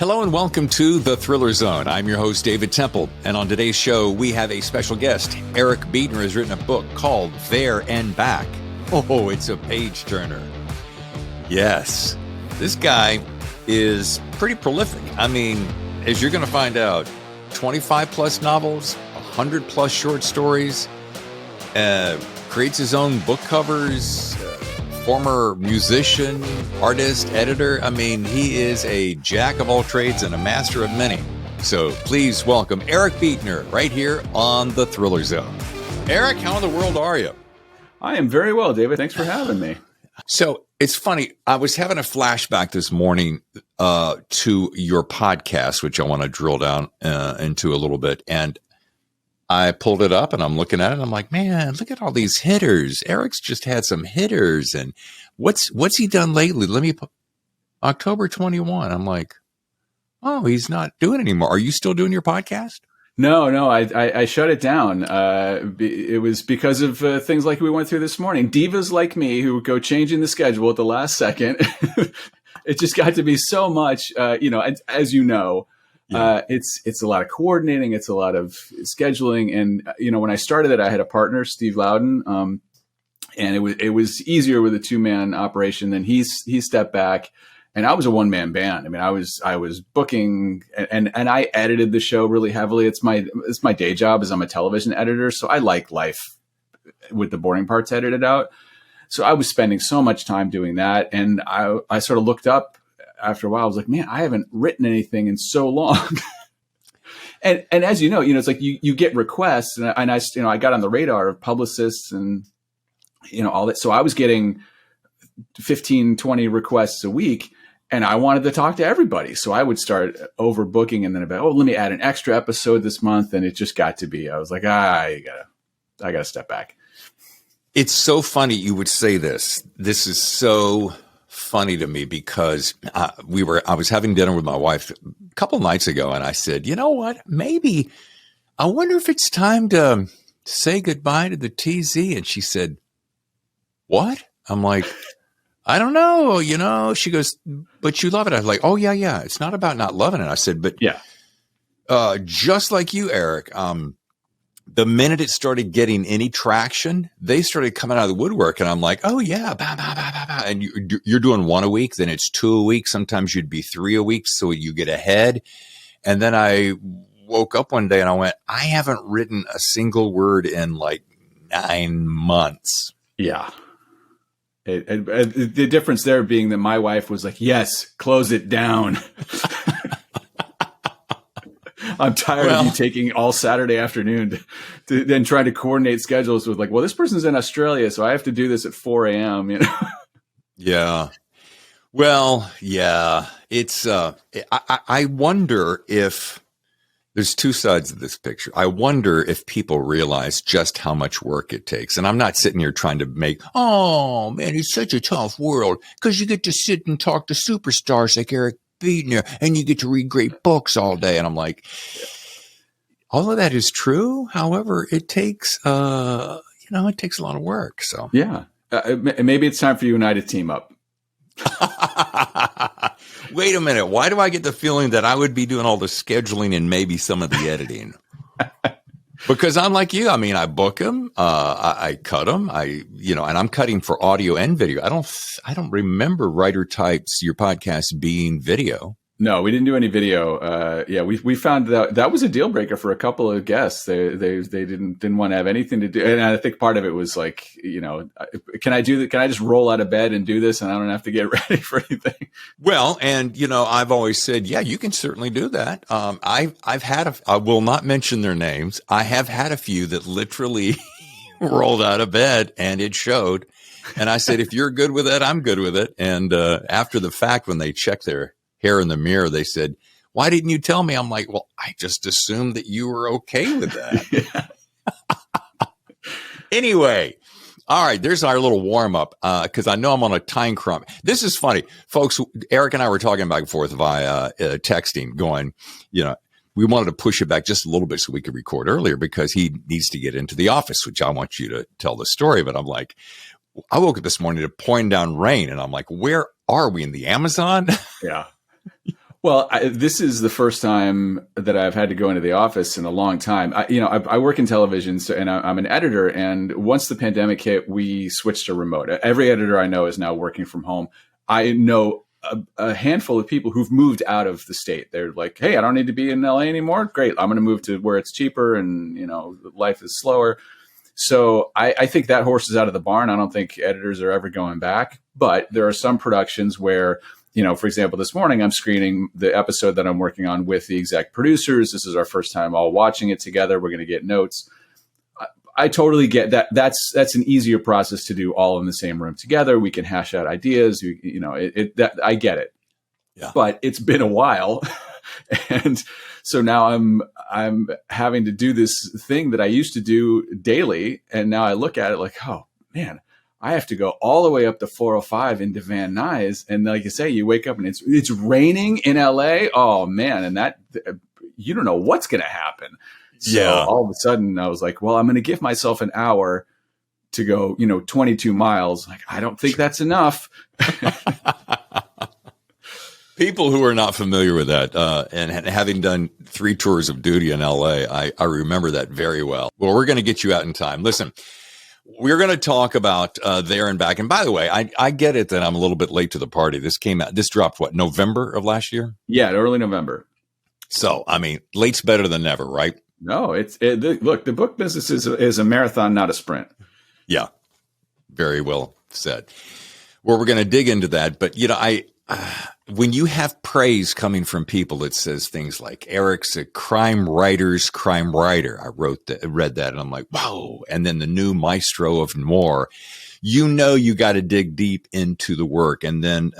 Hello and welcome to The Thriller Zone. I'm your host, David Temple, and on today's show, we have a special guest. Eric Beetner has written a book called There and Back. Oh, it's a page-turner. Yes, this guy is pretty prolific. I mean, as you're going to find out, 25-plus novels, 100-plus short stories, creates his own book covers, former musician, artist, editor. I mean, he is a jack of all trades and a master of many. So please welcome Eric Beetner right here on The Thriller Zone. Eric, how in the world are you? I am very well, David. Thanks for having me. So it's funny. I was having a flashback this morning to your podcast, which I want to drill down into a little bit. And I pulled it up and I'm looking at it and I'm like, man, look at all these hitters. Eric's just had some hitters. And what's he done lately? October 21. I'm like, oh, he's not doing it anymore. Are you still doing your podcast? No, I shut it down. It was because of things like we went through this morning. Divas like me who go changing the schedule at the last second. It just got to be so much, as you know. Yeah. It's a lot of coordinating. It's a lot of scheduling. And, when I started it, I had a partner, Steve Loudon. And it was easier with a 2-man operation. Then he stepped back and I was a 1-man band. I mean, I was booking and I edited the show really heavily. It's my day job as I'm a television editor. So I like life with the boring parts edited out. So I was spending so much time doing that. And I sort of looked up after a while. I was like, man, I haven't written anything in so long. and as you know, it's like you get requests and I got on the radar of publicists and, all that. So I was getting 15, 20 requests a week and I wanted to talk to everybody. So I would start overbooking and then let me add an extra episode this month. And it just got to be, I was like, I gotta step back. It's so funny you would say this. This is so funny to me because I was having dinner with my wife a couple nights ago and I said, you know what, maybe I wonder if it's time to say goodbye to the TZ. And she said, what? I'm like, I don't know, she goes, but you love it. I was like, oh yeah. It's not about not loving it. I said, but yeah, just like you, Eric, the minute it started getting any traction, they started coming out of the woodwork. And I'm like, oh, yeah. Bah, bah, bah, bah, bah. And you're doing 1 a week. Then it's 2 a week. Sometimes you'd be 3 a week. So you get ahead. And then I woke up one day and I went, I haven't written a single word in like 9 months. Yeah. The difference there being that my wife was like, yes, close it down. I'm tired of you taking all Saturday afternoon to then try to coordinate schedules with like, well, this person's in Australia, so I have to do this at 4 a.m. Yeah. Well, yeah. It's I wonder if there's two sides of this picture. I wonder if people realize just how much work it takes. And I'm not sitting here trying to make, oh man, it's such a tough world because you get to sit and talk to superstars like Eric Beetner, and you get to read great books all day. And I'm like, all of that is true. However, it takes, it takes a lot of work. So yeah, maybe it's time for you and I to team up. Wait a minute. Why do I get the feeling that I would be doing all the scheduling and maybe some of the editing? Because I'm like you. I mean, I book them, I cut them, and I'm cutting for audio and video. I don't remember Writer Types, your podcast, being video. No, we didn't do any video. We found that was a deal breaker for a couple of guests. They didn't want to have anything to do. And I think part of it was like, can I do that? Can I just roll out of bed and do this and I don't have to get ready for anything? Well, and I've always said, yeah, you can certainly do that. I've had I will not mention their names. I have had a few that literally rolled out of bed and it showed. And I said, if you're good with it, I'm good with it. And after the fact, when they checked their hair in the mirror, they said, why didn't you tell me? I'm like, well, I just assumed that you were okay with that. Anyway, all right, there's our little warm up because I know I'm on a time crunch. This is funny, folks. Eric and I were talking back and forth via texting going, we wanted to push it back just a little bit so we could record earlier because he needs to get into the office, which I want you to tell the story. But I'm like, I woke up this morning to pouring down rain and I'm like, where are we, in the Amazon? Yeah. Well, this is the first time that I've had to go into the office in a long time. I work in television, and I'm an editor. And once the pandemic hit, we switched to remote. Every editor I know is now working from home. I know a handful of people who've moved out of the state. They're like, hey, I don't need to be in LA anymore. Great. I'm going to move to where it's cheaper and, life is slower. So I think that horse is out of the barn. I don't think editors are ever going back. But there are some productions where, for example, this morning I'm screening the episode that I'm working on with the exec producers. This is our first time all watching it together. We're going to get notes. I totally get that. That's an easier process to do all in the same room together. We can hash out ideas. I get it. Yeah. But it's been a while, and so now I'm having to do this thing that I used to do daily, and now I look at it like, oh man, I have to go all the way up to 405 into Van Nuys, and like you say, you wake up and it's raining in LA. Oh man, and that you don't know what's going to happen. So all of a sudden I was like, well, I'm going to give myself an hour to go, 22 miles. Like, I don't think that's enough. People who are not familiar with that, and having done 3 tours of duty in LA, I remember that very well. Well, we're going to get you out in time. Listen, we're going to talk about There and Back. And by the way, I get it that I'm a little bit late to the party. This dropped November of last year? Yeah, early November. So, I mean, late's better than never, right? No, look, the book business is a marathon, not a sprint. Yeah, very well said. Well, we're going to dig into that. But, when you have praise coming from people that says things like, Eric's a crime writer's crime writer. I read that and I'm like, whoa. And then the new maestro of noir, you got to dig deep into the work. And then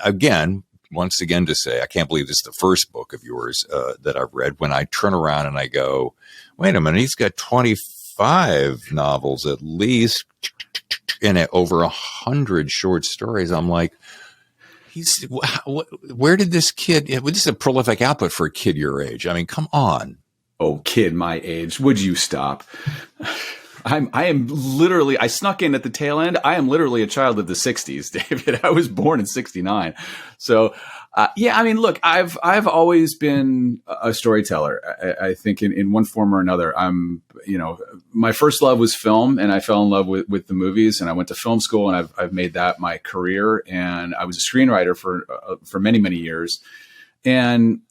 again, once again to say, I can't believe this is the first book of yours that I've read. When I turn around and I go, wait a minute, he's got 25 novels at least and over 100 short stories. I'm like, where did this kid, this is a prolific output for a kid your age. I mean, come on. Oh, kid my age, would you stop? I am literally, I snuck in at the tail end. I am literally a child of the 60s, David. I was born in 69. So, I mean, look, I've always been a storyteller. I think in one form or another. My first love was film, and I fell in love with the movies, and I went to film school, and I've made that my career. And I was a screenwriter for many, many years. And,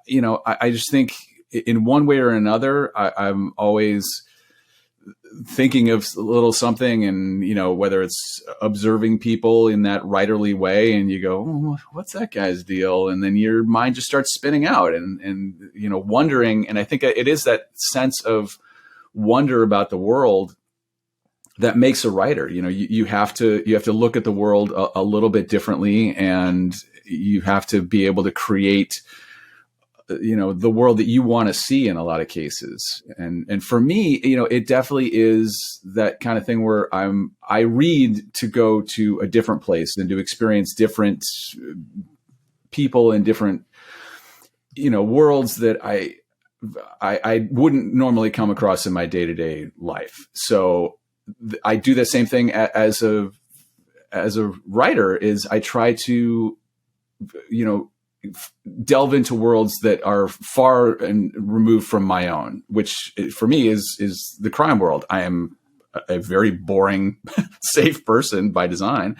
I just think in one way or another, I'm always thinking of a little something, and whether it's observing people in that writerly way, and you go, oh, what's that guy's deal, and then your mind just starts spinning out and wondering. And I think it is that sense of wonder about the world that makes a writer. You have to look at the world a little bit differently, and you have to be able to create the world that you want to see in a lot of cases. And for me, it definitely is that kind of thing where I read to go to a different place and to experience different people in different, worlds that I wouldn't normally come across in my day-to-day life. So I do the same thing as a writer. Is I try to, delve into worlds that are far and removed from my own, which for me is the crime world. I am a very boring, safe person by design.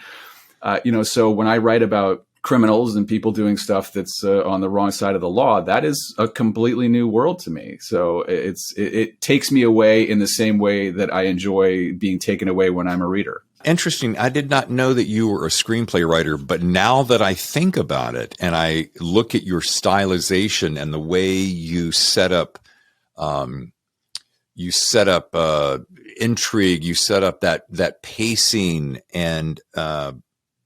So when I write about criminals and people doing stuff that's on the wrong side of the law, that is a completely new world to me. So it takes me away in the same way that I enjoy being taken away when I'm a reader. Interesting. I did not know that you were a screenplay writer, but now that I think about it and I look at your stylization and the way you set up intrigue, you set up that pacing, and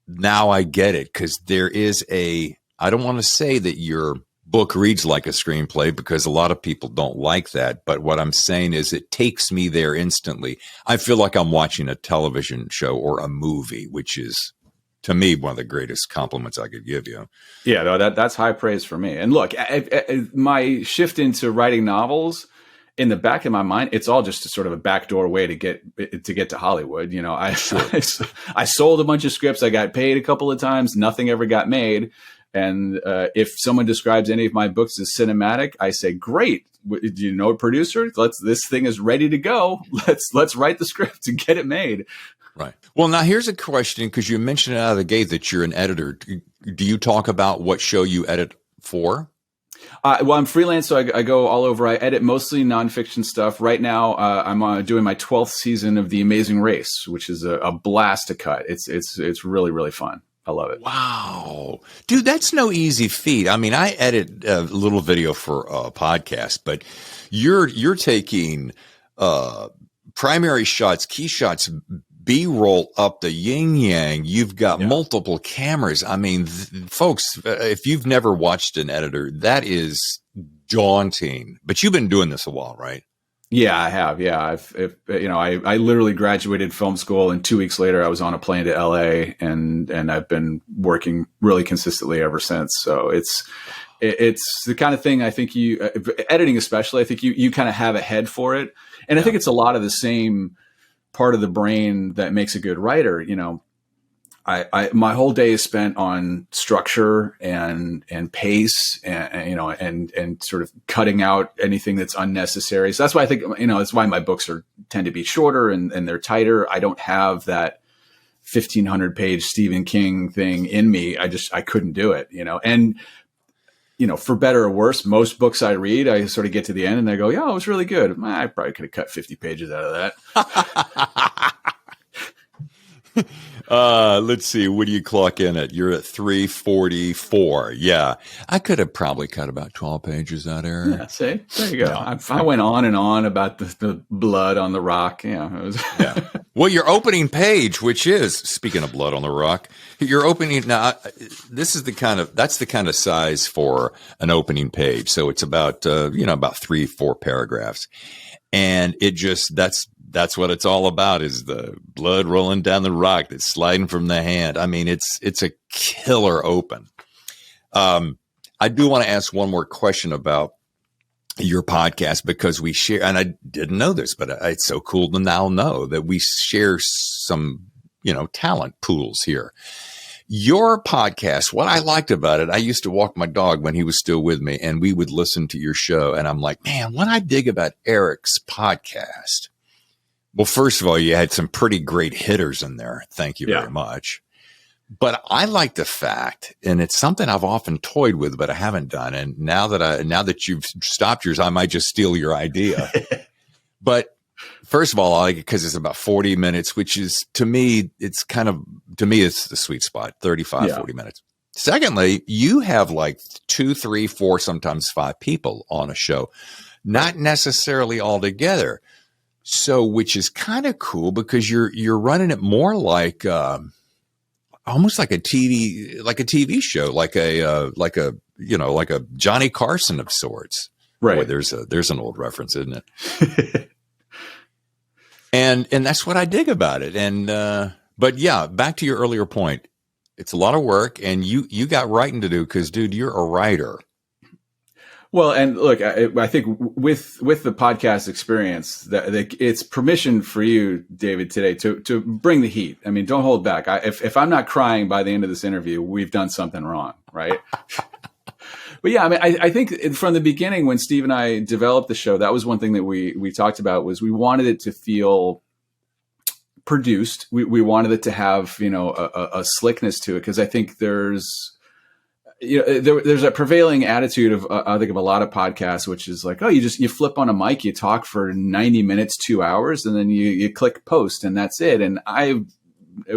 now I get it, because there is I don't want to say that your book reads like a screenplay, because a lot of people don't like that. But what I'm saying is it takes me there instantly. I feel like I'm watching a television show or a movie, which is, to me, one of the greatest compliments I could give you. Yeah, no, that's high praise for me. And look, my shift into writing novels, in the back of my mind, it's all just a sort of a backdoor way to get to Hollywood. I sold a bunch of scripts. I got paid a couple of times. Nothing ever got made. And if someone describes any of my books as cinematic, I say, great. Do you know a producer? This thing is ready to go. Let's write the script and get it made. Right. Well, now here's a question, because you mentioned out of the gate that you're an editor. Do you talk about what show you edit for? Well, I'm freelance, so I go all over. I edit mostly nonfiction stuff. Right now, I'm doing my 12th season of The Amazing Race, which is a blast to cut. It's really, really fun. I love it. Wow. Dude, that's no easy feat. I mean, I edit a little video for a podcast, but you're taking primary shots, key shots, B-roll up the yin-yang. You've got multiple cameras. I mean, folks, if you've never watched an editor, that is daunting. But you've been doing this a while, right? Yeah, I have. Yeah, I literally graduated film school, and 2 weeks later, I was on a plane to LA, and I've been working really consistently ever since. So it's the kind of thing I think editing especially, I think you kind of have a head for it, and I think it's a lot of the same part of the brain that makes a good writer. You know, my whole day is spent on structure and pace and sort of cutting out anything that's unnecessary. So that's why I think, that's why my books tend to be shorter and they're tighter. I don't have that 1,500 page Stephen King thing in me. I couldn't do it, and, for better or worse, most books I read, I sort of get to the end and I go, yeah, it was really good. I probably could have cut 50 pages out of that. Let's see. What do you clock in at? You're at 344. Yeah. I could have probably cut about 12 pages out there. Yeah, see? There you go. No. I went on and on about the blood on the rock. Yeah. Well, your opening page, which is, speaking of blood on the rock, your opening, now, that's the kind of size for an opening page. So it's about, about 3-4 paragraphs. And that's what it's all about, is the blood rolling down the rock that's sliding from the hand. I mean, it's a killer open. I do want to ask one more question about your podcast, because we share, and I didn't know this, but it's so cool to now know that we share some, talent pools here. Your podcast, what I liked about it, I used to walk my dog when he was still with me, and we would listen to your show. And I'm like, man, what I dig about Eric's podcast. Well, first of all, you had some pretty great hitters in there. Thank you very much. But I like the fact, and it's something I've often toyed with, but I haven't done. And now that you've stopped yours, I might just steal your idea. But first of all, I like it because it's about 40 minutes, which is, to me, it's the sweet spot, 35, 40 minutes. Secondly, you have like 2, 3, 4, sometimes 5 people on a show, not necessarily all together. So, which is kind of cool, because you're running it more like almost like a TV show, like a Johnny Carson of sorts. Right. Boy, there's an old reference, isn't it? and that's what I dig about it. And but yeah, back to your earlier point, it's a lot of work, and you got writing to do, because, dude, you're a writer. Well, and look, I think with the podcast experience, that it's permission for you, David, today to bring the heat. I mean, don't hold back. If I'm not crying by the end of this interview, we've done something wrong, right? But yeah, I mean, I think from the beginning, when Steve and I developed the show, that was one thing that we talked about, was we wanted it to feel produced. We wanted it to have, a slickness to it, because I think there's a prevailing attitude of, I think, of a lot of podcasts, which is like, oh, you flip on a mic, you talk for 90 minutes, 2 hours, and then you click post, and that's it. And I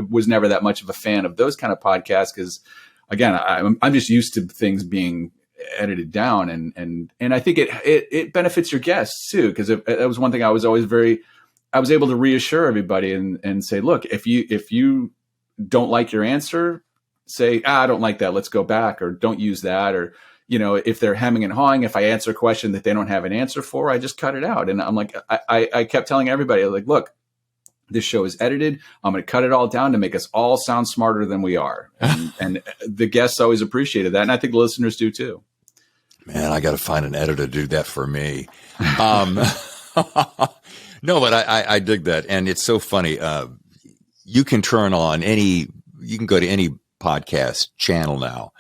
was never that much of a fan of those kind of podcasts, because, again, I'm just used to things being edited down, and I think it benefits your guests too, because that was one thing I was able to reassure everybody and say, look, if you don't like your answer, say, I don't like that, let's go back, or don't use that. Or, if they're hemming and hawing, if I answer a question that they don't have an answer for, I just cut it out. And I'm like, I kept telling everybody, like, look, this show is edited. I'm going to cut it all down to make us all sound smarter than we are. And the guests always appreciated that. And I think the listeners do too. Man, I got to find an editor to do that for me. No, but I dig that. And it's so funny. You can go to any podcast channel now,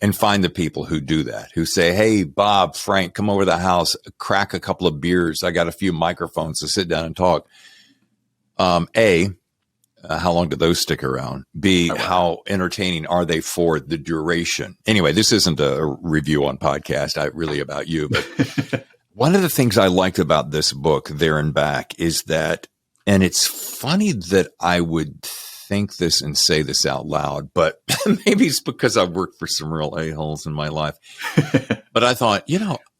and find the people who do that, who say, hey, Bob, Frank, come over to the house, crack a couple of beers. I got a few microphones to sit down and talk. How long do those stick around? B, how entertaining are they for the duration? Anyway, this isn't a review on podcast, really about you. But one of the things I liked about this book, There and Back, is that, and it's funny that I would think this and say this out loud, but maybe it's because I've worked for some real a-holes in my life. But I thought,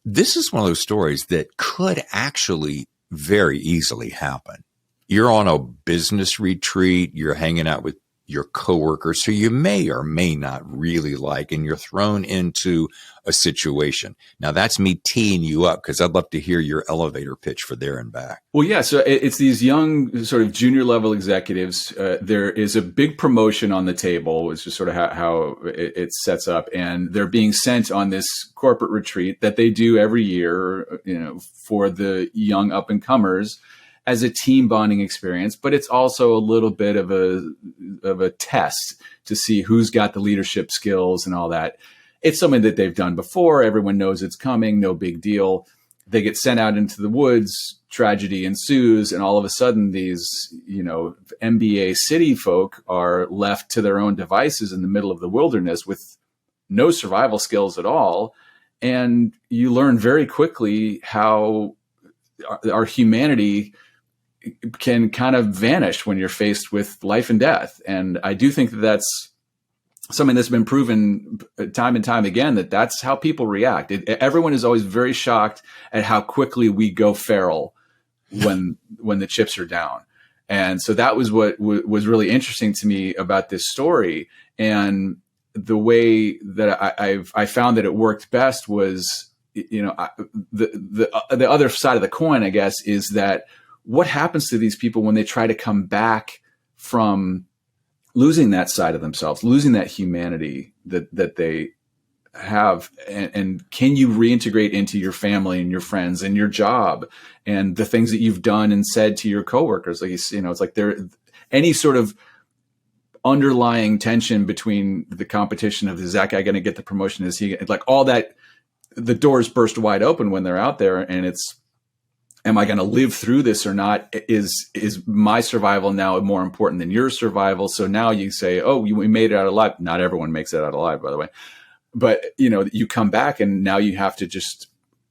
this is one of those stories that could actually very easily happen. You're on a business retreat, you're hanging out with your coworkers who you may or may not really like, and you're thrown into a situation. Now, that's me teeing you up because I'd love to hear your elevator pitch for There and Back. Well, yeah, so it's these young sort of junior level executives. There is a big promotion on the table, which is sort of how it sets up. And they're being sent on this corporate retreat that they do every year, for the young up and comers, as a team bonding experience, but it's also a little bit of a test to see who's got the leadership skills and all that. It's something that they've done before. Everyone knows it's coming. No big deal. They get sent out into the woods. Tragedy ensues. And all of a sudden these, MBA city folk are left to their own devices in the middle of the wilderness with no survival skills at all. And you learn very quickly how our humanity can kind of vanish when you're faced with life and death. And I do think that that's something that's been proven time and time again, that's how people react. Everyone is always very shocked at how quickly we go feral when the chips are down. And so that was what was really interesting to me about this story. And the way that I found that it worked best was, the other side of the coin, I guess, is that what happens to these people when they try to come back from losing that side of themselves, losing that humanity that they have, and can you reintegrate into your family and your friends and your job and the things that you've done and said to your coworkers? Like, it's like there any sort of underlying tension between the competition of, is that guy going to get the promotion? Is he, like, all that, the doors burst wide open when they're out there, and it's, am I going to live through this or not? Is my survival now more important than your survival? So now you say, oh, we made it out alive. Not everyone makes it out alive, by the way. But, you come back and now you have to just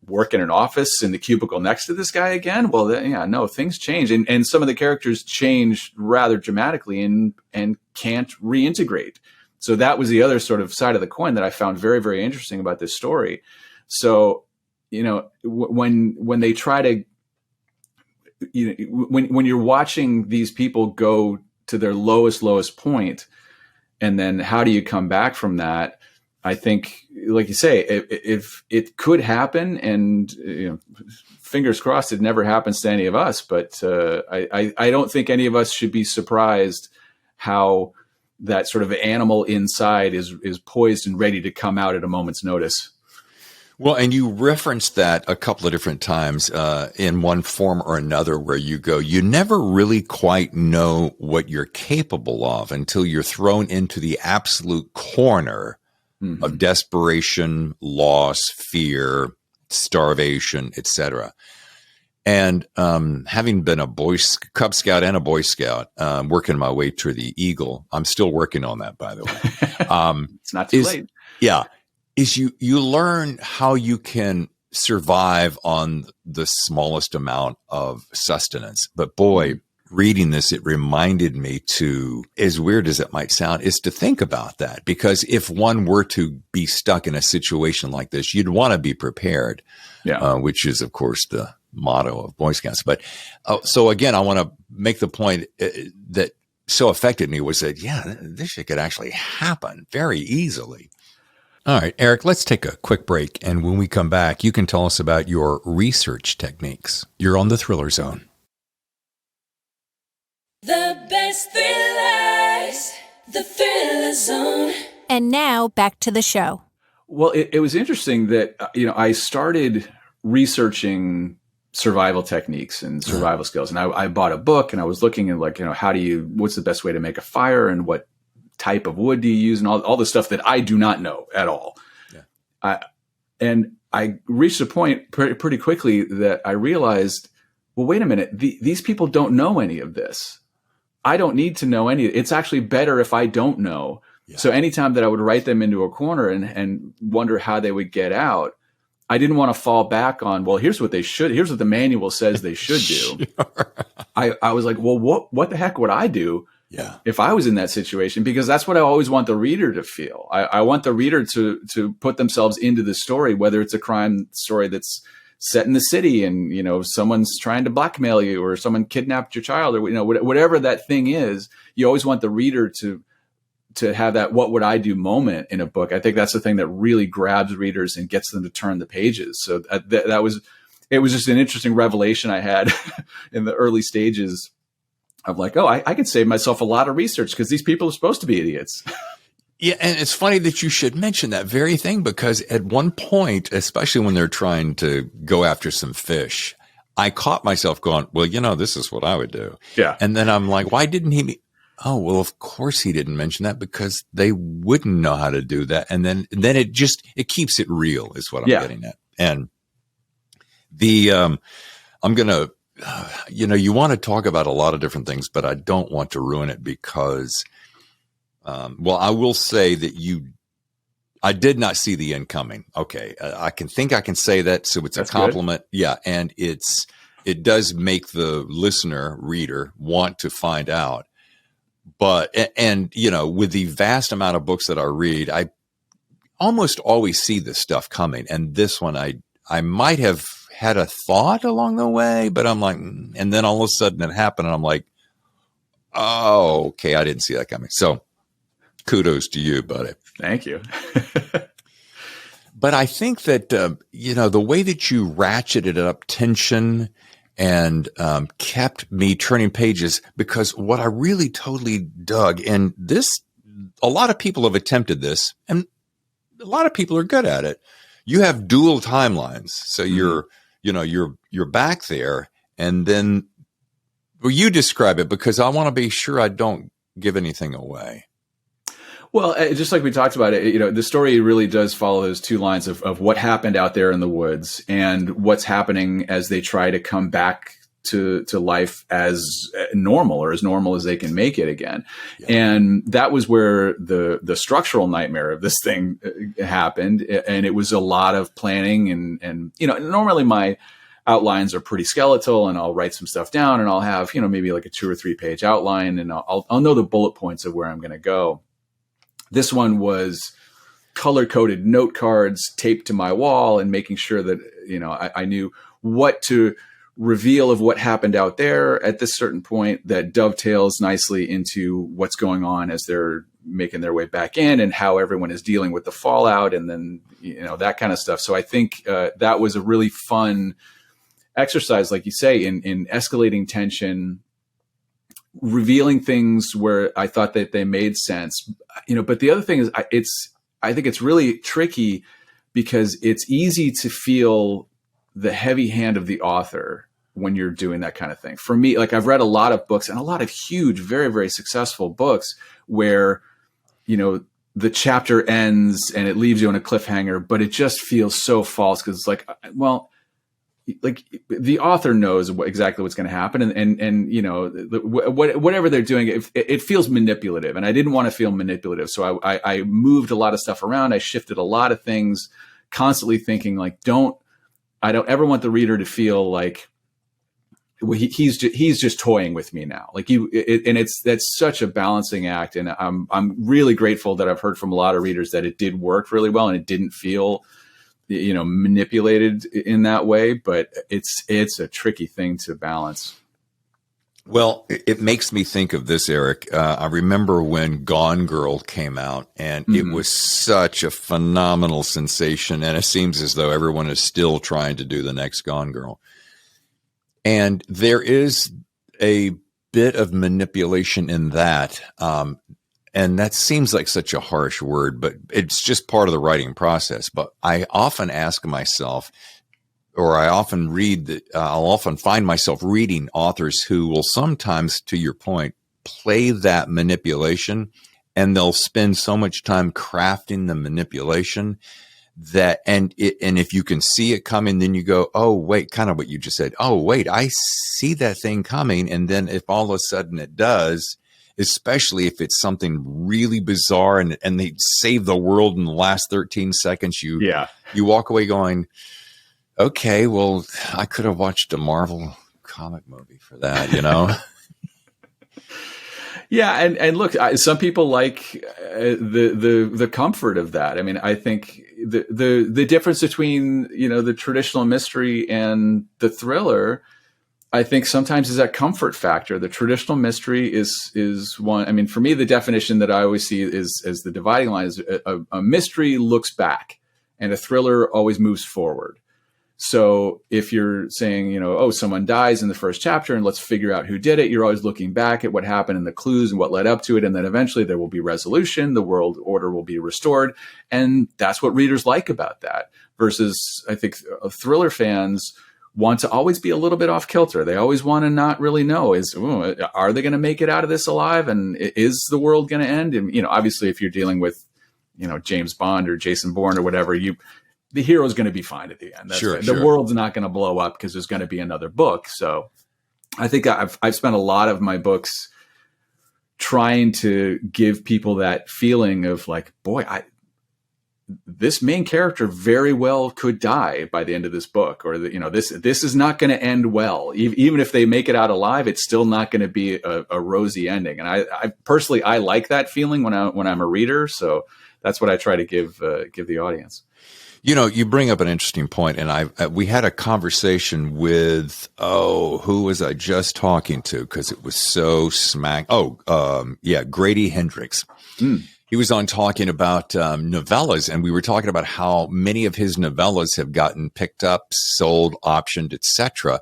work in an office in the cubicle next to this guy again. Well, no, things change. And some of the characters change rather dramatically and can't reintegrate. So that was the other sort of side of the coin that I found very, very interesting about this story. So, when they try to, when you're watching these people go to their lowest point, and then how do you come back from that? I think, like you say, if it could happen, and fingers crossed it never happens to any of us, but I don't think any of us should be surprised how that sort of animal inside is poised and ready to come out at a moment's notice. Well, and you referenced that a couple of different times in one form or another, where you go, you never really quite know what you're capable of until you're thrown into the absolute corner of desperation, loss, fear, starvation, etc. And having been a Cub Scout and a Boy Scout, working my way to the Eagle, I'm still working on that, by the way. It's not too late. Yeah. Is you learn how you can survive on the smallest amount of sustenance. But boy, reading this, it reminded me to, as weird as it might sound, is to think about that. Because if one were to be stuck in a situation like this, you'd want to be prepared, which is, of course, the motto of Boy Scouts. But so again, I want to make the point that so affected me was that, this shit could actually happen very easily. All right, Eric, let's take a quick break. And when we come back, you can tell us about your research techniques. You're on the Thriller Zone. The best thrillers, the Thriller Zone. And now back to the show. Well, it was interesting that, I started researching survival techniques and survival skills. And I bought a book, and I was looking at, what's the best way to make a fire, and what type of wood do you use, and all the stuff that I do not know at all. Yeah. And I reached a point pretty quickly that I realized, well, wait a minute, these people don't know any of this. I don't need to know any. It's actually better if I don't know. Yeah. So anytime that I would write them into a corner and wonder how they would get out, I didn't want to fall back on, well, here's what the manual says they should do. Sure. I was like, well, what the heck would I do if I was in that situation? Because that's what I always want the reader to feel. I want the reader to put themselves into the story, whether it's a crime story that's set in the city and, someone's trying to blackmail you or someone kidnapped your child or, whatever that thing is. You always want the reader to have that what would I do moment in a book. I think that's the thing that really grabs readers and gets them to turn the pages. So it was just an interesting revelation I had in the early stages of like, oh, I could save myself a lot of research because these people are supposed to be idiots. Yeah. And it's funny that you should mention that very thing, because at one point, especially when they're trying to go after some fish, I caught myself going, well, this is what I would do. Yeah. And then I'm like, why didn't he? Oh, well, of course he didn't mention that, because they wouldn't know how to do that. And then it keeps it real is what I'm getting at. And I'm going to, you want to talk about a lot of different things, but I don't want to ruin it because, I will say that I did not see the end coming. Okay. I can say that. So it's That's a compliment. Good. Yeah. And it does make the reader want to find out. But, with the vast amount of books that I read, I almost always see this stuff coming. And this one, I might have had a thought along the way, but I'm like, and then all of a sudden it happened and I'm like, oh, okay. I didn't see that coming. So kudos to you, buddy. Thank you. But I think that, the way that you ratcheted up tension and kept me turning pages, because what I really totally dug, and a lot of people have attempted this, and a lot of people are good at it. You have dual timelines, so you're back there, and then you describe it, because I want to be sure I don't give anything away. Well, just like we talked about it, the story really does follow those two lines of what happened out there in the woods and what's happening as they try to come back to life as normal, or as normal as they can make it again. Yeah. And that was where the structural nightmare of this thing happened. And it was a lot of planning and normally my outlines are pretty skeletal, and I'll write some stuff down, and I'll have, maybe like a 2 or 3 page outline, and I'll know the bullet points of where I'm going to go. This one was color-coded note cards taped to my wall, and making sure that, I knew what to reveal of what happened out there at this certain point that dovetails nicely into what's going on as they're making their way back in, and how everyone is dealing with the fallout, and then, that kind of stuff. So I think that was a really fun exercise, like you say, in escalating tension, revealing things where I thought that they made sense, but the other thing is I think it's really tricky, because it's easy to feel the heavy hand of the author when you're doing that kind of thing. For me, like, I've read a lot of books, and a lot of huge, very, very successful books where, the chapter ends and it leaves you on a cliffhanger, but it just feels so false, because it's like, well, like, the author knows exactly what's going to happen, and whatever they're doing, it feels manipulative, and I didn't want to feel manipulative, so I moved a lot of stuff around. I shifted a lot of things, constantly thinking like, I don't ever want the reader to feel like, well, he's just toying with me now. Like, that's such a balancing act, and I'm really grateful that I've heard from a lot of readers that it did work really well, and it didn't feel manipulated in that way, but it's a tricky thing to balance. Well, it makes me think of this, Eric. I remember when Gone Girl came out, and it was such a phenomenal sensation, and it seems as though everyone is still trying to do the next Gone Girl. And there is a bit of manipulation in that. And that seems like such a harsh word, but it's just part of the writing process. But I often ask myself, or I often read that I'll often find myself reading authors who will sometimes, to your point, play that manipulation and they'll spend so much time crafting the manipulation that, and if you can see it coming, then you go, oh, wait, kind of what you just said. Oh, wait, I see that thing coming. And then if all of a sudden it does, especially if it's something really bizarre and they save the world in the last 13 seconds, you walk away going, okay, well, I could have watched a Marvel comic movie for that, you know? Yeah, and look, some people like the comfort of that. I mean, I think the difference between, you know, the traditional mystery and the thriller, I think sometimes is that comfort factor. The traditional mystery is one. I mean, for me, the definition that I always see is as the dividing line is a mystery looks back, and a thriller always moves forward. So if you're saying, you know, oh, someone dies in the first chapter and let's figure out who did it, you're always looking back at what happened and the clues and what led up to it. And then eventually there will be resolution. The world order will be restored. And that's what readers like about that. Versus, I think, thriller fans want to always be a little bit off kilter. They always want to not really know are they going to make it out of this alive? And is the world going to end? And, you know, obviously if you're dealing with, you know, James Bond or Jason Bourne or whatever, the hero is going to be fine at the end. The world's not going to blow up because there's going to be another book. So I think I've spent a lot of my books trying to give people that feeling of like, boy, this main character very well could die by the end of this book, or this is not going to end well. Even if they make it out alive, it's still not going to be a rosy ending. And I personally, I like that feeling when I'm a reader. So that's what I try to give the audience. You know, you bring up an interesting point, and we had a conversation with, who was I just talking to? Because it was so Grady Hendrix. He was on talking about novellas, and we were talking about how many of his novellas have gotten picked up, sold, optioned, etc.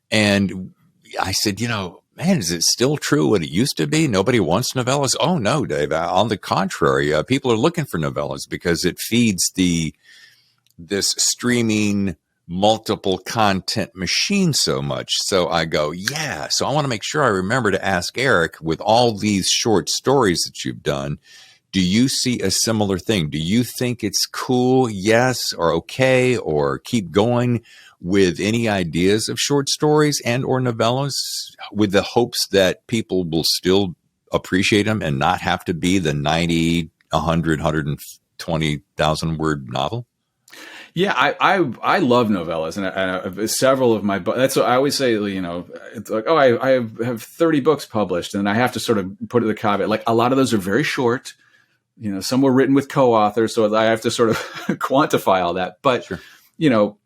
And I said, you know, man, is it still true what it used to be? Nobody wants novellas? Oh, no, Dave. On the contrary, people are looking for novellas because it feeds this streaming multiple content machine so much. So I go, yeah. So I want to make sure I remember to ask Eric, with all these short stories that you've done, do you see a similar thing? Do you think it's cool, yes, or okay, or keep going with any ideas of short stories and or novellas with the hopes that people will still appreciate them and not have to be the 90, 100, 120,000 word novel? Yeah, I love novellas, and several of my books. That's what I always say. You know, it's like, oh, I have 30 books published, and I have to sort of put it the caveat. Like, a lot of those are very short. You know, some were written with co-authors, so I have to sort of quantify all that. But sure. You know,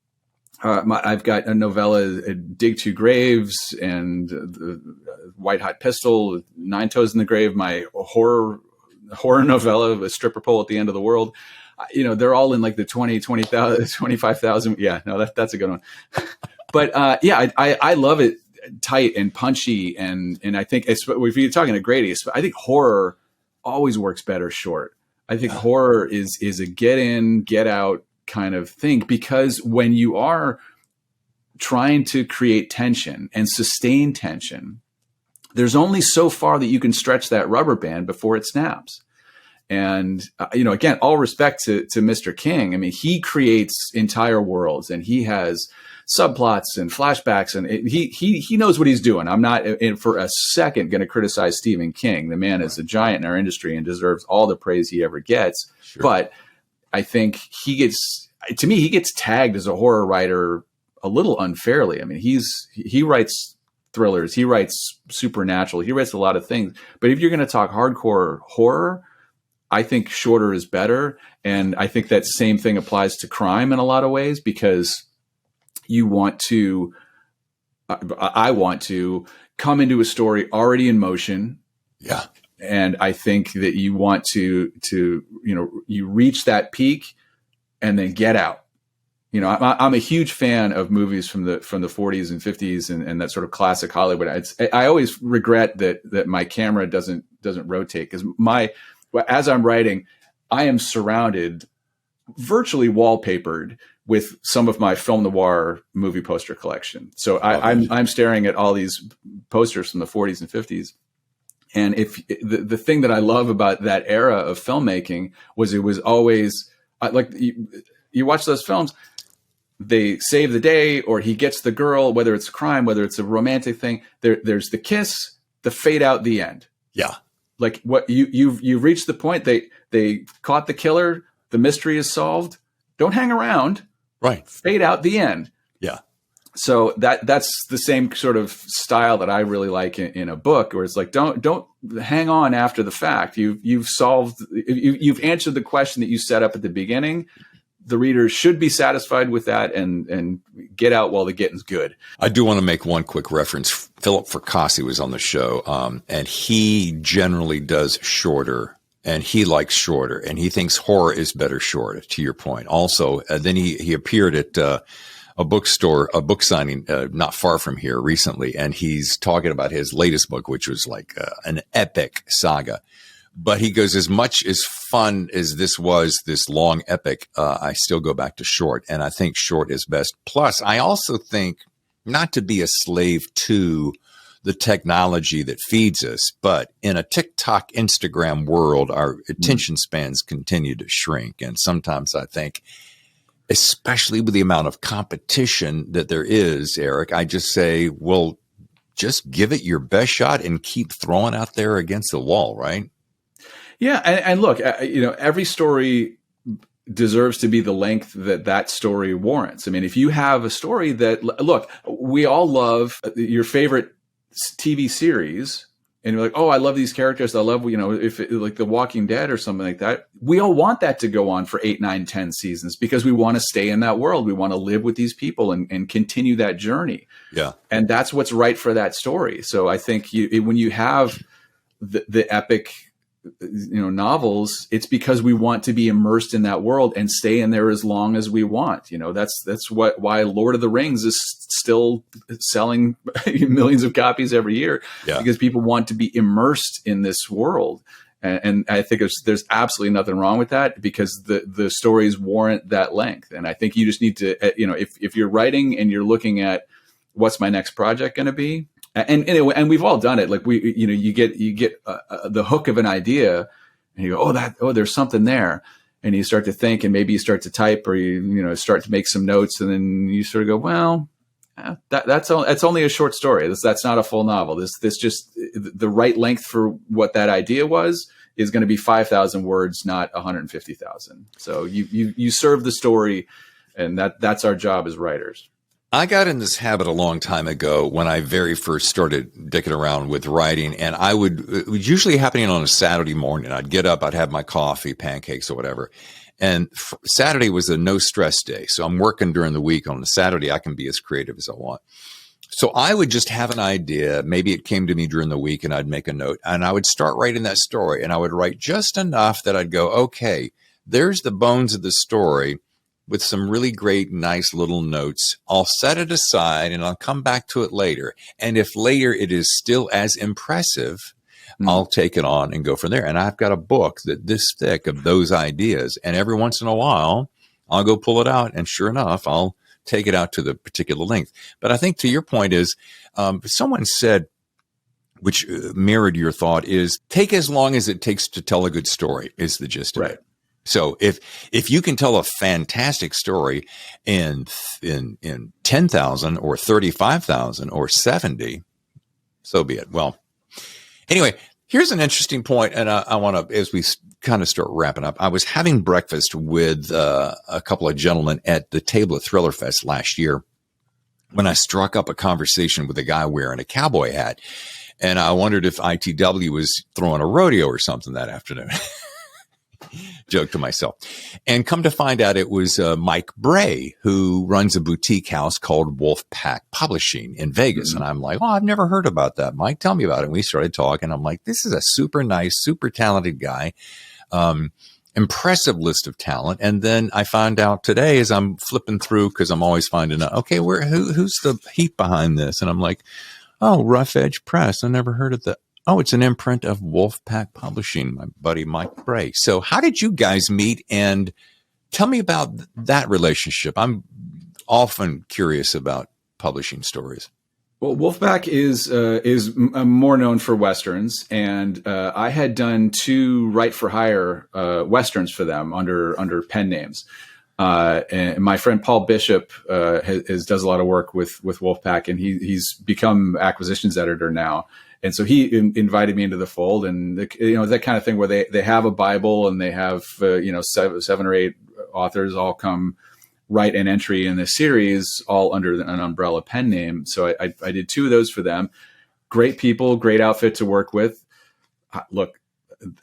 I've got a novella, Dig Two Graves, and White Hot Pistol, Nine Toes in the Grave. My horror novella, A Stripper Pole at the End of the World. You know, they're all in like the 20,000, 25,000. Yeah, no, that's a good one. But I love it tight and punchy. And I think if you're talking to Grady, I think horror always works better short. I think horror is a get in, get out kind of thing, because when you are trying to create tension and sustain tension, there's only so far that you can stretch that rubber band before it snaps. And, you know, again, all respect to Mr. King. I mean, he creates entire worlds, and he has subplots and flashbacks, and he knows what he's doing. I'm not for a second going to criticize Stephen King. The man is a giant in our industry and deserves all the praise he ever gets. Sure. But I think he gets tagged as a horror writer a little unfairly. I mean, he writes thrillers, he writes supernatural, he writes a lot of things. But if you're going to talk hardcore horror, I think shorter is better. And I think that same thing applies to crime in a lot of ways, because I want to come into a story already in motion. Yeah. And I think that you want to, you know, you reach that peak and then get out. You know, I'm a huge fan of movies from the 40s and 50s and that sort of classic Hollywood. I always regret that my camera doesn't rotate, because as I'm writing, I am surrounded, virtually wallpapered, with some of my film noir movie poster collection. So I'm staring at all these posters from the 40s and 50s. And if the thing that I love about that era of filmmaking was it was always like you watch those films, they save the day, or he gets the girl, whether it's a crime, whether it's a romantic thing. There's the kiss, the fade out, the end. Yeah. Like what you've reached the point. They caught the killer. The mystery is solved. Don't hang around. Right. Fade out, the end. Yeah. So that's the same sort of style that I really like in a book, where it's like, don't hang on after the fact. You've answered the question that you set up at the beginning. The reader should be satisfied with that and get out while the getting's good. I do want to make one quick reference. Philip Fracassi was on the show, and he generally does shorter, and he likes shorter, and he thinks horror is better short, to your point. Also, then he appeared at a bookstore, a book signing not far from here recently, and he's talking about his latest book, which was like an epic saga. But he goes, as much as fun as this was, this long epic, I still go back to short. And I think short is best. Plus, I also think not to be a slave to the technology that feeds us, but in a TikTok, Instagram world, our attention spans continue to shrink. And sometimes I think, especially with the amount of competition that there is, Eric, I just say, well, just give it your best shot and keep throwing out there against the wall, right? Yeah, and look, every story deserves to be the length that story warrants. I mean, if you have a story that, look, we all love your favorite TV series, and you're like, oh, I love these characters. I love, if like The Walking Dead or something like that. We all want that to go on for 8, 9, 10 seasons because we want to stay in that world. We want to live with these people and continue that journey. Yeah, and that's what's right for that story. So I think when you have the epic novels, it's because we want to be immersed in that world and stay in there as long as we want. That's why Lord of the Rings is still selling millions of copies every year, because people want to be immersed in this world. And I think there's absolutely nothing wrong with that, because the stories warrant that length. And I think you just need to, if you're writing and you're looking at what's my next project going to be, and we've all done it. Like you get the hook of an idea, and you go, there's something there, and you start to think, and maybe you start to type, or you start to make some notes, and then you sort of go, well, that's only a short story. That's not a full novel. This just the right length for what that idea is going to be 5,000 words, not 150,000. So you serve the story, and that's our job as writers. I got in this habit a long time ago when I very first started dicking around with writing, and it was usually happening on a Saturday morning. I'd get up, I'd have my coffee, pancakes or whatever. And Saturday was a no stress day. So I'm working during the week. On the Saturday, I can be as creative as I want. So I would just have an idea. Maybe it came to me during the week, and I'd make a note, and I would start writing that story, and I would write just enough that I'd go, okay, there's the bones of the story, with some really great, nice little notes. I'll set it aside and I'll come back to it later. And if later it is still as impressive, I'll take it on and go from there. And I've got a book this thick of those ideas. And every once in a while, I'll go pull it out. And sure enough, I'll take it out to the particular length. But I think to your point is, someone said, which mirrored your thought, is take as long as it takes to tell a good story is the gist of it. So if you can tell a fantastic story in 10,000 or 35,000 or 70, so be it. Well, anyway, here's an interesting point, and I want to, as we kind of start wrapping up, I was having breakfast with a couple of gentlemen at the table at Thriller Fest last year when I struck up a conversation with a guy wearing a cowboy hat, and I wondered if ITW was throwing a rodeo or something that afternoon. Joke to myself. And come to find out, it was Mike Bray, who runs a boutique house called Wolfpack Publishing in Vegas. And I'm like, oh, I've never heard about that. Mike, tell me about it. And we started talking. I'm like, this is a super nice, super talented guy. Impressive list of talent. And then I found out today as I'm flipping through, because I'm always finding out, okay, who's the heat behind this? And I'm like, oh, Rough Edge Press. I never heard of that. Oh, it's an imprint of Wolfpack Publishing, my buddy Mike Bray. So how did you guys meet? And tell me about that relationship. I'm often curious about publishing stories. Well, Wolfpack is more known for westerns, and I had done 2 write for hire westerns for them under pen names. And my friend Paul Bishop does a lot of work with Wolfpack, and he's become acquisitions editor now. And so he invited me into the fold, and that kind of thing where they have a Bible and they have 7 or 8 authors all come write an entry in the series, all under an umbrella pen name. So I did 2 of those for them. Great people, great outfit to work with. Look,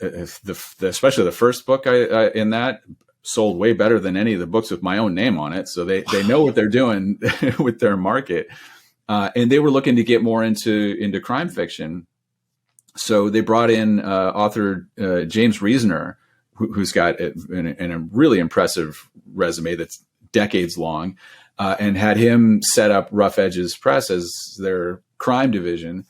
especially the first book I in that sold way better than any of the books with my own name on it. So they know what they're doing with their market. And they were looking to get more into crime fiction. So they brought in author James Reasoner, who's got a really impressive resume that's decades long, and had him set up Rough Edges Press as their crime division.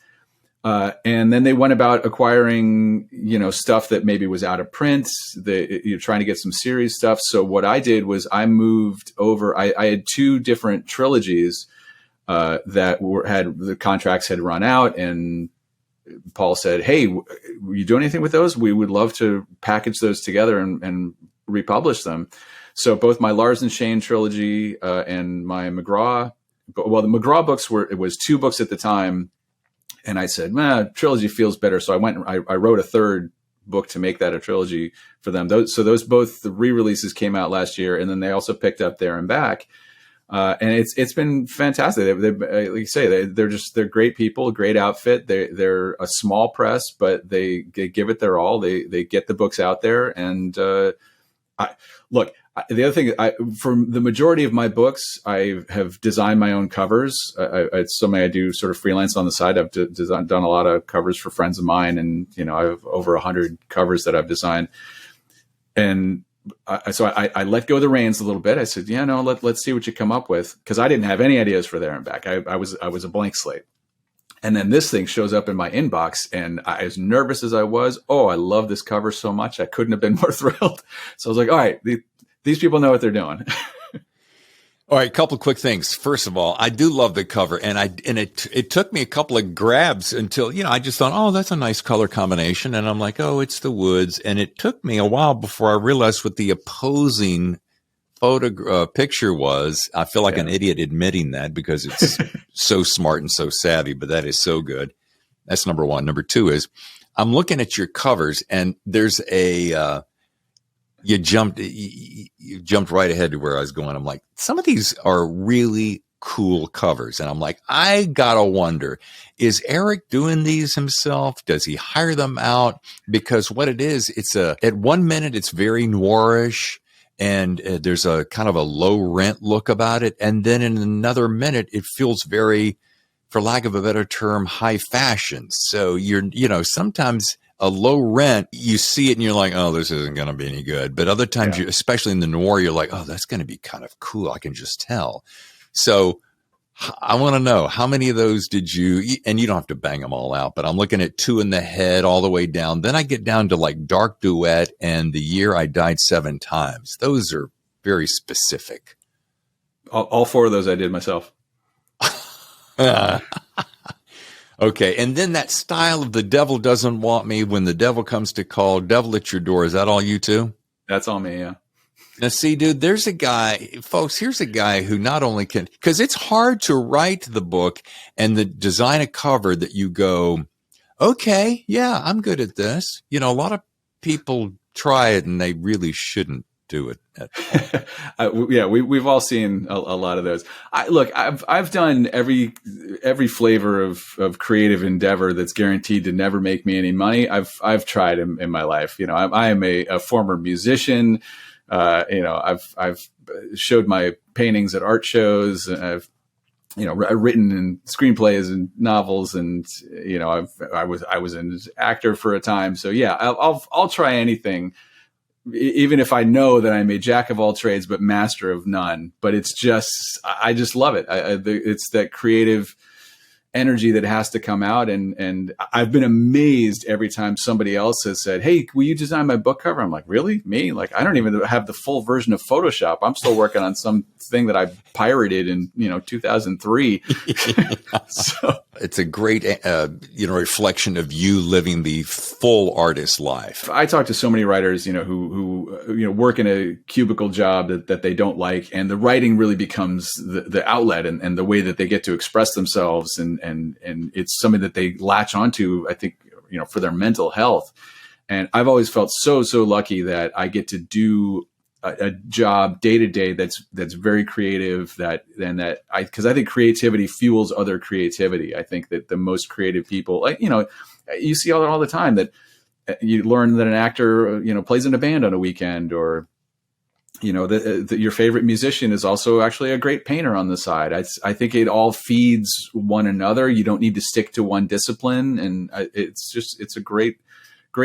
And then they went about acquiring, stuff that maybe was out of print. You're trying to get some series stuff. So what I did was I moved over. I had 2 different trilogies that had the contracts had run out, and Paul said, "Hey, you do anything with those? We would love to package those together and republish them." So both my Lars and Shane trilogy and my McGraw, the McGraw books it was 2 books at the time. And I said, trilogy feels better. So I went and I wrote a 3rd book to make that a trilogy for them. Those both the re-releases came out last year, and then they also picked up There and Back. And it's been fantastic. They like you say, they're great people, great outfit. They're a small press, but they give it their all. They get the books out there. And the other thing, for the majority of my books, I have designed my own covers. It's something I do sort of freelance on the side. I've done a lot of covers for friends of mine, and I have over 100 covers that I've designed. And so I let go of the reins a little bit. I said, let's see what you come up with, because I didn't have any ideas for There and Back. I was a blank slate. And then this thing shows up in my inbox, and as nervous as I was, I love this cover so much. I couldn't have been more thrilled. So I was like, all right, these people know what they're doing. All right, a couple of quick things. First of all, I do love the cover, and it took me a couple of grabs until, I just thought, that's a nice color combination. And I'm like, it's the woods. And it took me a while before I realized what the opposing picture was. I feel like an idiot admitting that, because it's so smart and so savvy, but that is so good. That's number 1. Number 2 is I'm looking at your covers, and there's you jumped right ahead to where I was going. I'm like, some of these are really cool covers. And I'm like, I gotta wonder, is Eric doing these himself? Does he hire them out? Because what it is, at 1 minute, it's very noirish, and there's a kind of a low rent look about it. And then in another minute, it feels very, for lack of a better term, high fashion. So sometimes a low rent, you see it and you're like, this isn't going to be any good. But other times, especially in the noir, you're like, that's going to be kind of cool. I can just tell. So I want to know, how many of those did you, and you don't have to bang them all out, but I'm looking at Two in the Head all the way down. Then I get down to like Dark Duet and The Year I Died 7 Times. Those are very specific. All 4 of those I did myself. Okay. And then that style of The Devil Doesn't Want Me, When the Devil Comes to Call, Devil at Your Door. Is that all you too? That's all me. Yeah. Now, see, dude, there's a guy, folks, here's a guy who not only can, because it's hard to write the book and design a cover that you go, okay, yeah, I'm good at this. A lot of people try it and they really shouldn't do it. We've all seen a lot of those. I've done every flavor of creative endeavor that's guaranteed to never make me any money. I've tried in my life. I am a former musician. I've showed my paintings at art shows. I've written in screenplays and novels, and I was an actor for a time. So yeah, I'll try anything, even if I know that I'm a jack of all trades but master of none. But I just love it. It's that creative energy that has to come out. And I've been amazed every time somebody else has said, "Hey, will you design my book cover?" I'm like, "Really? Me? Like, I don't even have the full version of Photoshop. I'm still working on something that I pirated in 2003." So it's a great reflection of you living the full artist life. I talk to so many writers, who work in a cubicle job that they don't like, and the writing really becomes the outlet and the way that they get to express themselves, and it's something that they latch onto, I think, for their mental health. And I've always felt so lucky that I get to do a job day to day that's very creative, because I think creativity fuels other creativity. I think that the most creative people, you see all the time that you learn that an actor, plays in a band on a weekend, or that your favorite musician is also actually a great painter on the side. I think it all feeds one another. You don't need to stick to one discipline, and it's a great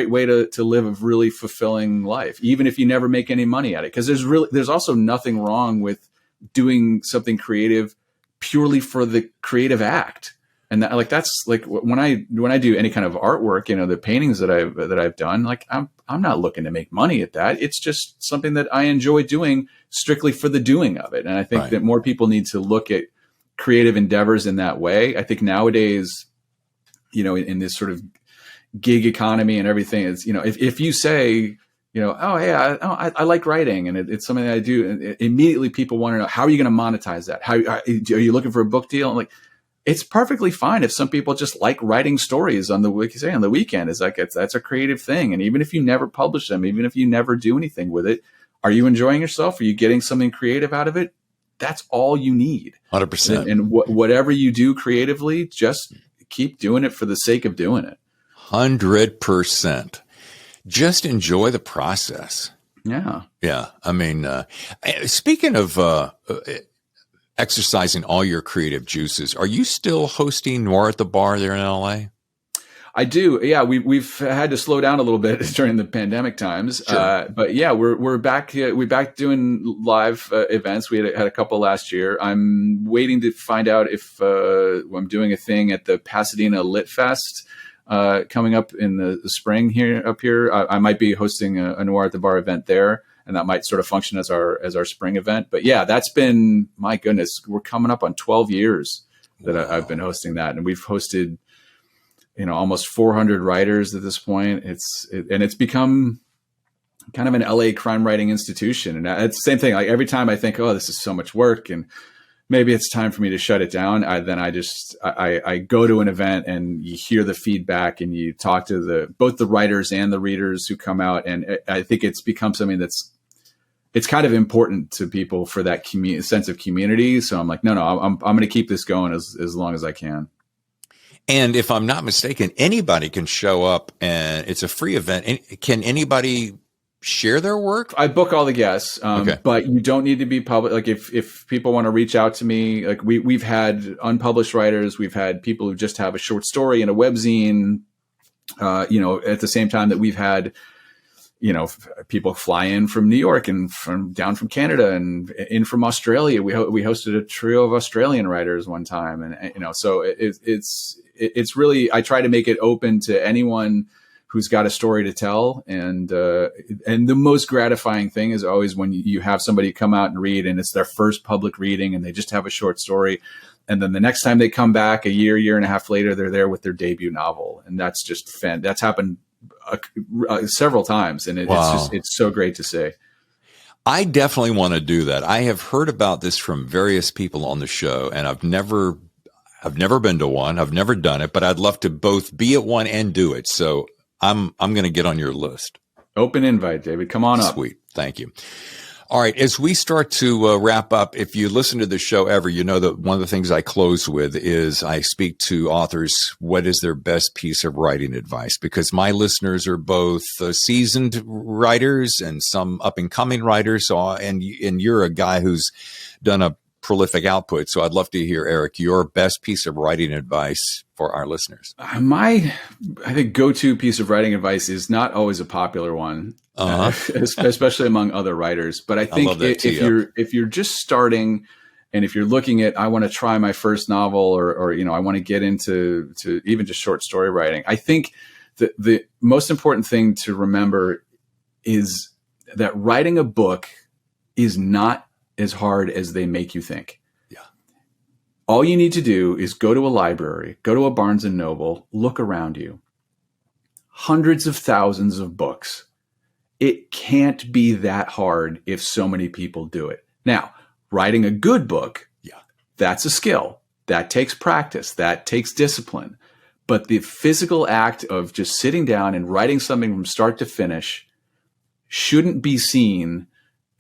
way to live a really fulfilling life, even if you never make any money at it. Because there's also nothing wrong with doing something creative purely for the creative act. And that's like when I do any kind of artwork, the paintings that I've done, like I'm not looking to make money at that. It's just something that I enjoy doing strictly for the doing of it. And I think that more people need to look at creative endeavors in that way. I think nowadays, in this sort of gig economy and everything, is, if you say, oh, hey, I like writing, and it's something that I do, and immediately people want to know, how are you going to monetize that? How are you looking for a book deal? I'm like, it's perfectly fine if some people just like writing stories on the weekend. It's like, that's a creative thing. And even if you never publish them, even if you never do anything with it, are you enjoying yourself? Are you getting something creative out of it? That's all you need. 100%. And whatever you do creatively, just keep doing it for the sake of doing it. 100%. Just enjoy the process. Yeah. Yeah. I mean, speaking of, exercising all your creative juices, are you still hosting Noir at the Bar there in LA? I do. Yeah, we've had to slow down a little bit during the pandemic times. Sure. But yeah, we're back. We're back doing live events. We had a couple last year. I'm waiting to find out if I'm doing a thing at the Pasadena Lit Fest coming up in the spring up here. I might be hosting a Noir at the Bar event there, and that might sort of function as our spring event. But yeah, that's been, my goodness, we're coming up on 12 years that I've been hosting that, and we've hosted, almost 400 writers at this point. It's become kind of an LA crime writing institution, and it's the same thing. Like every time I think, oh, this is so much work, and maybe it's time for me to shut it down, I go to an event, and you hear the feedback, and you talk to both the writers and the readers who come out. And I think it's become something it's kind of important to people for that sense of community. So I'm like, no, I'm going to keep this going as long as I can. And if I'm not mistaken, anybody can show up, and it's a free event. Can anybody share their work? I book all the guests, Okay. But you don't need to be public. Like if people want to reach out to me, like we've had unpublished writers, we've had people who just have a short story and a webzine, at the same time that we've had, people fly in from New York and down from Canada and in from Australia. We hosted a trio of Australian writers one time, and so it's really, I try to make it open to anyone who's got a story to tell. And the most gratifying thing is always when you have somebody come out and read, and it's their first public reading, and they just have a short story. And then the next time they come back a year and a half later, they're there with their debut novel. And that's just that's happened several times. And it's so great to see. I definitely want to do that. I have heard about this from various people on the show, and I've never been to one. I've never done it, but I'd love to both be at one and do it. So I'm going to get on your list. Open invite, David. Come on up. Sweet. Thank you. All right. As we start to wrap up, if you listen to the show ever, you know that one of the things I close with is I speak to authors, what is their best piece of writing advice? Because my listeners are both seasoned writers and some up and coming writers. And you're a guy who's done a prolific output. So I'd love to hear, Eric, your best piece of writing advice for our listeners. I think go-to piece of writing advice is not always a popular one, especially among other writers. But I think if you're just starting, And if you're looking at, I want to try my first novel, or I want to get into even just short story writing, I think the most important thing to remember is that writing a book is not as hard as they make you think. Yeah. All you need to do is go to a library, go to a Barnes and Noble, look around you. Hundreds of thousands of books. It can't be that hard if so many people do it. Now, writing a good book, that's a skill. That takes practice. That takes discipline. But the physical act of just sitting down and writing something from start to finish shouldn't be seen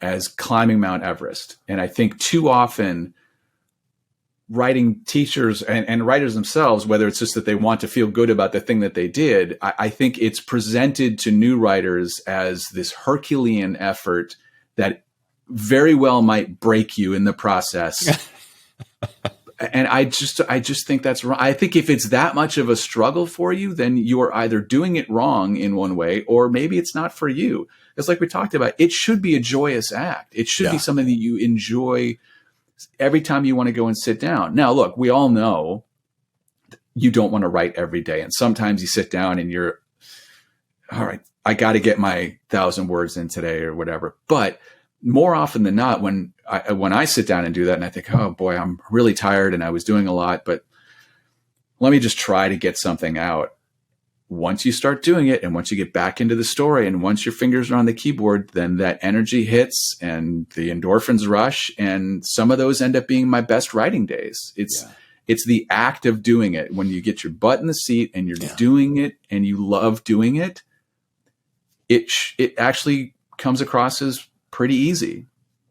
as climbing Mount Everest. And I think too often writing teachers and writers themselves, whether it's just that they want to feel good about the thing that they did, I think it's presented to new writers as this Herculean effort that very well might break you in the process. And I just think that's wrong. I think if it's that much of a struggle for you, then you are either doing it wrong in one way, or maybe it's not for you. It's like we talked about, it should be a joyous act. It should be something that you enjoy every time you want to go and sit down. Now, look, we all know you don't want to write every day. And sometimes you sit down and you're, all right, I got to get my 1,000 words in today or whatever. But more often than not, when I sit down and do that and I think, oh boy, I'm really tired and I was doing a lot, but let me just try to get something out. Once you start doing it, and once you get back into the story, and once your fingers are on the keyboard, then that energy hits and the endorphins rush. And some of those end up being my best writing days. It's the act of doing it. When you get your butt in the seat and you're doing it and you love doing it, it actually comes across as pretty easy.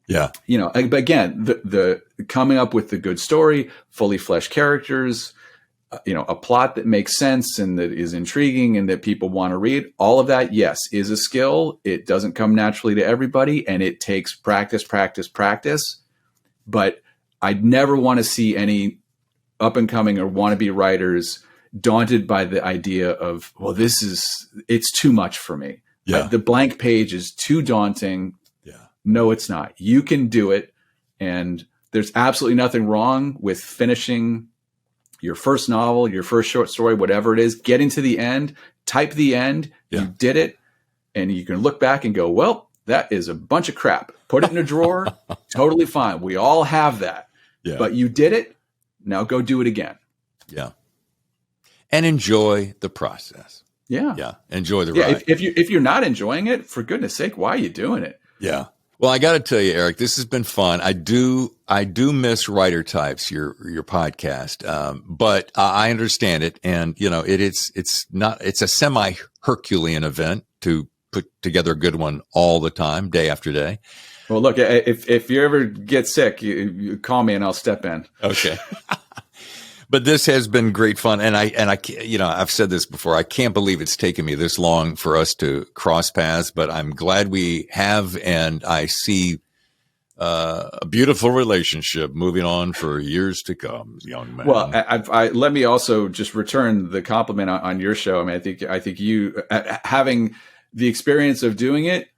Yeah. But again, the coming up with the good story, fully fleshed characters, a plot that makes sense and that is intriguing and that people want to read, all of that, yes, is a skill. It doesn't come naturally to everybody, and it takes practice. But I'd never want to see any up and coming or wannabe writers daunted by the idea of, well, it's too much for me. Yeah. The blank page is too daunting. Yeah. No, it's not. You can do it. And there's absolutely nothing wrong with finishing your first novel, your first short story, whatever it is, getting to the end, type the end, you did it, and you can look back and go, well, that is a bunch of crap. Put it in a drawer, totally fine. We all have that. Yeah. But you did it, now go do it again. Yeah. And enjoy the process. Yeah. Yeah. Enjoy the ride. If you're not enjoying it, for goodness sake, why are you doing it? Yeah. Well, I got to tell you, Eric, this has been fun. I do miss Writer Types, your podcast, but I understand it, and it's a semi Herculean event to put together a good one all the time, day after day. Well, look, if you ever get sick, you call me and I'll step in. Okay. But this has been great fun, and I've said this before. I can't believe it's taken me this long for us to cross paths, but I'm glad we have, and I see a beautiful relationship moving on for years to come, young man. Well, let me also just return the compliment on your show. I mean, I think you having the experience of doing it,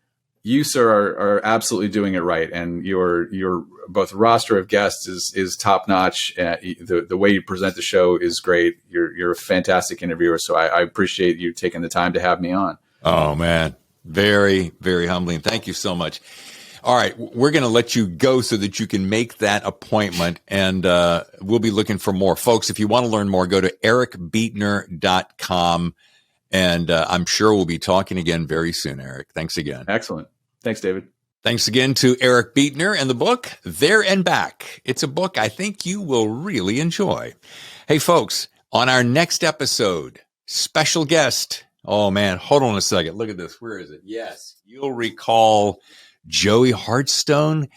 you, sir, are absolutely doing it right, and your both roster of guests is top notch. The way you present the show is great. You're a fantastic interviewer, so I appreciate you taking the time to have me on. Oh man, very, very humbling. Thank you so much. All right, we're going to let you go so that you can make that appointment, and we'll be looking for more. Folks, if you want to learn more, go to ericbeetner.com, and I'm sure we'll be talking again very soon, Eric. Thanks again. Excellent. Thanks, David. Thanks again to Eric Beetner and the book, There and Back. It's a book I think you will really enjoy. Hey, folks, on our next episode, special guest. Oh, man, hold on a second. Look at this. Where is it? Yes, you'll recall Joey Hartstone.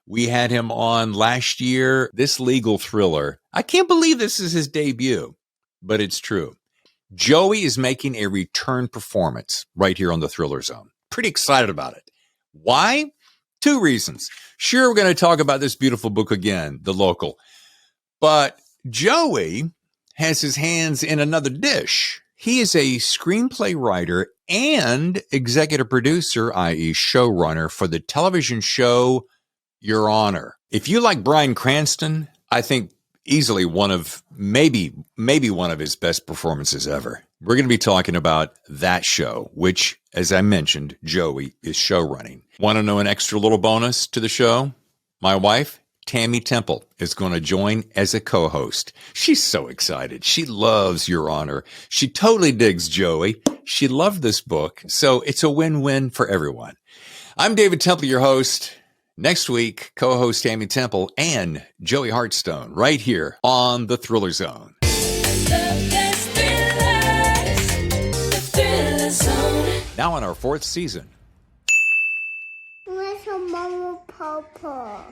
We had him on last year. This legal thriller. I can't believe this is his debut, but it's true. Joey is making a return performance right here on the Thriller Zone. Pretty excited about it. Why? 2 reasons. Sure, we're going to talk about this beautiful book again, The Local. But Joey has his hands in another dish. He is a screenplay writer and executive producer, i.e. showrunner, for the television show Your Honor. If you like Bryan Cranston, I think easily one of maybe one of his best performances ever. We're going to be talking about that show, which, as I mentioned, Joey is show running. Want to know an extra little bonus to the show? My wife, Tammy Temple, is going to join as a co-host. She's so excited. She loves Your Honor. She totally digs Joey. She loved this book. So it's a win-win for everyone. I'm David Temple, your host. Next week, co-host Tammy Temple and Joey Hartstone right here on The Thriller Zone. The best thrillers, the Thriller Zone. Now on our 4th season. Little Mama Papa.